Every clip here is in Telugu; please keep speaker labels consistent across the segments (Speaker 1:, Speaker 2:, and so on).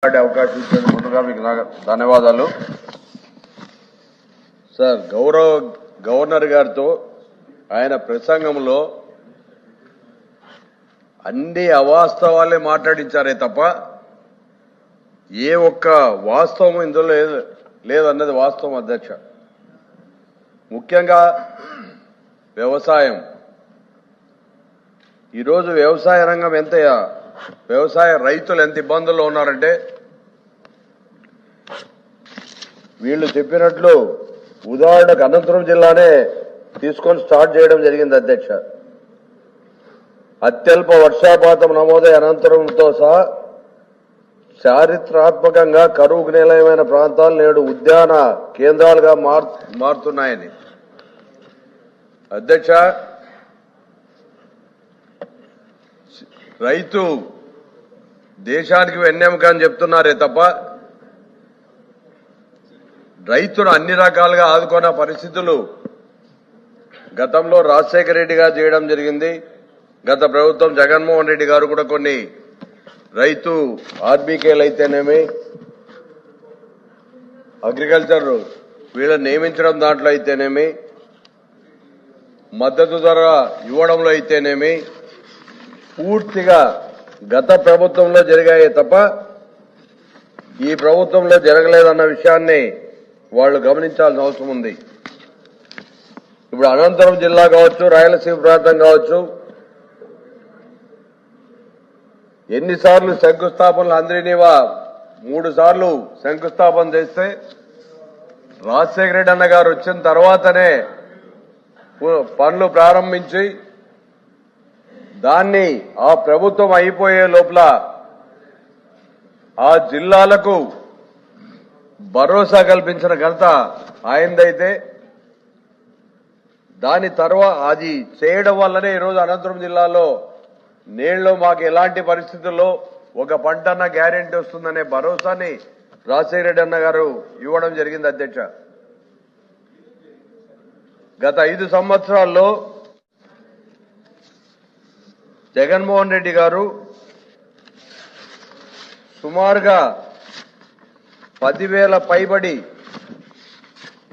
Speaker 1: అవకాశం ఇచ్చిన ముందుగా మీకు ధన్యవాదాలు సార్. గవర్నర్ గారితో ఆయన ప్రసంగంలో అన్ని అవాస్తవాలే మాట్లాడించారే తప్ప ఏ ఒక్క వాస్తవం ఇందులో లేదన్నది వాస్తవం అధ్యక్ష. ముఖ్యంగా వ్యవసాయం, ఈరోజు వ్యవసాయ రంగం వ్యవసాయ రైతులు ఎంత ఇబ్బందుల్లో ఉన్నారంటే వీళ్ళు చెప్పినట్లు ఉదాహరణకు అనంతపురం జిల్లానే తీసుకొని స్టార్ట్ చేయడం జరిగింది అధ్యక్ష. అత్యల్ప వర్షపాతం నమోదై అనంతపురంతో సహా చారిత్రాత్మకంగా కరువుకు నిలయమైన ప్రాంతాలు నేడు ఉద్యాన కేంద్రాలుగా మారుతున్నాయని అధ్యక్ష. రైతు దేశానికి వెన్నెముక అని చెప్తున్నారే తప్ప రైతును అన్ని రకాలుగా ఆదుకున్న పరిస్థితులు గతంలో రాజశేఖర రెడ్డి గారు చేయడం జరిగింది. గత ప్రభుత్వం జగన్మోహన్ రెడ్డి గారు కూడా కొన్ని రైతు ఆర్బీకేలు అయితేనేమి అగ్రికల్చర్ వీళ్ళని నియమించడం దాంట్లో అయితేనేమి మద్దతు ధర ఇవ్వడంలో అయితేనేమి పూర్తిగా గత ప్రభుత్వంలో జరిగాయే తప్ప ఈ ప్రభుత్వంలో జరగలేదన్న విషయాన్ని వాళ్ళు గమనించాల్సిన అవసరం ఉంది. ఇప్పుడు అనంతపురం జిల్లా కావచ్చు, రాయలసీమ ప్రాంతం కావచ్చు, ఎన్నిసార్లు శంకుస్థాపనలు అందరినీవా 3 సార్లు శంకుస్థాపన చేస్తే రాజశేఖర రెడ్డి అన్న గారు వచ్చిన తర్వాతనే పనులు ప్రారంభించి దాన్ని ఆ ప్రభుత్వం అయిపోయే లోపల ఆ జిల్లాలకు భరోసా కల్పించిన ఘనత ఆయనదైతే దాని తర్వాత అది చేయడం వల్లనే ఈరోజు అనంతపురం జిల్లాలో నీళ్లు మాకు ఎలాంటి పరిస్థితుల్లో ఒక పంటన్న గ్యారెంటీ వస్తుందనే భరోసాని రాజశేఖర రెడ్డి అన్న గారు ఇవ్వడం జరిగింది అధ్యక్ష. గత 5 సంవత్సరాల్లో జగన్మోహన్ రెడ్డి గారు సుమారుగా 10,000 పైబడి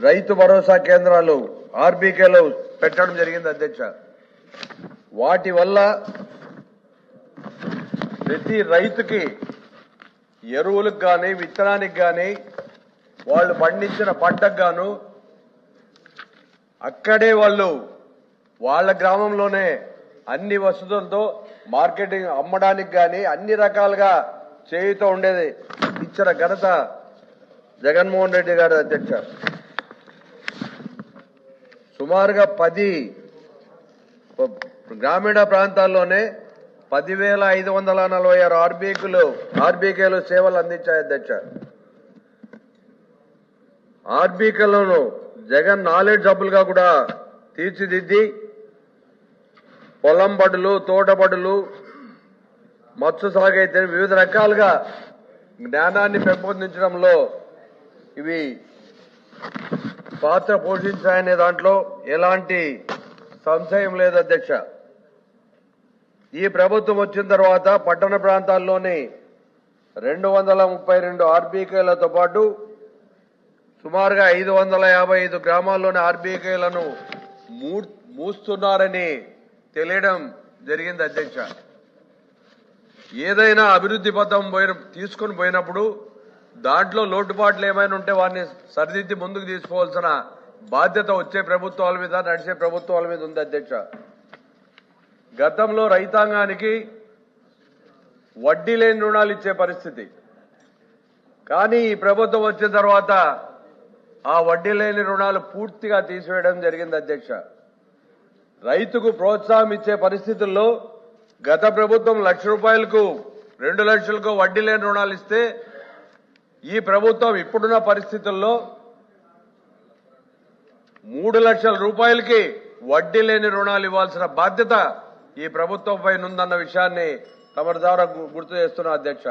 Speaker 1: రైతు భరోసా కేంద్రాలు ఆర్బీకేలు పెట్టడం జరిగింది అధ్యక్ష. వాటి వల్ల ప్రతి రైతుకి ఎరువులకు కానీ విత్తనానికి కానీ వాళ్ళు పండించిన పంటకు గాను అక్కడే వాళ్ళ గ్రామంలోనే అన్ని వసతులతో మార్కెటింగ్ అమ్మడానికి కానీ అన్ని రకాలుగా చేయుతూ ఉండేది ఇచ్చిన ఘనత జగన్మోహన్ రెడ్డి గారి అధ్యక్ష. సుమారుగా 10 గ్రామీణ ప్రాంతాల్లోనే 10,546 ఆర్బీకేలు సేవలు అందించాయి అధ్యక్ష. ఆర్బీకేలను జగన్ నాలెడ్జ్ హబ్బులుగా కూడా తీర్చిదిద్ది పొలం బడులు, తోట బడులు, మత్స్య సాగు అయితే వివిధ రకాలుగా జ్ఞానాన్ని పెంపొందించడంలో ఇవి పాత్ర పోషించాయనే దాంట్లో ఎలాంటి సంశయం లేదు అధ్యక్ష. ఈ ప్రభుత్వం వచ్చిన తర్వాత పట్టణ ప్రాంతాల్లోని 232 ఆర్బీకేలతో పాటు సుమారుగా 555 గ్రామాల్లోని ఆర్బీకేలను మూస్తున్నారని తెలియడం జరిగింది అధ్యక్ష. ఏదైనా అభివృద్ధి పథం తీసుకుని పోయినప్పుడు దాంట్లో లోటుపాట్లు ఏమైనా ఉంటే వారిని సరిదిద్ది ముందుకు తీసుకోవాల్సిన బాధ్యత వచ్చే ప్రభుత్వాల మీద, నడిచే ప్రభుత్వాల మీద ఉంది అధ్యక్ష. గతంలో రైతాంగానికి వడ్డీ లేని రుణాలు ఇచ్చే పరిస్థితి, కానీ ఈ ప్రభుత్వం వచ్చిన తర్వాత ఆ వడ్డీ లేని రుణాలు పూర్తిగా తీసివేయడం జరిగింది అధ్యక్ష. రైతుకు ప్రోత్సాహం ఇచ్చే పరిస్థితుల్లో గత ప్రభుత్వం ₹1,00,000కు 2 లక్షలకు వడ్డీ లేని రుణాలు ఇస్తే ఈ ప్రభుత్వం ఇప్పుడున్న పరిస్థితుల్లో 3 లక్షల రూపాయలకి వడ్డీ లేని రుణాలు ఇవ్వాల్సిన బాధ్యత ఈ ప్రభుత్వంపై ఉందన్న విషయాన్ని తమ ద్వారా గుర్తు చేస్తున్నా అధ్యక్ష.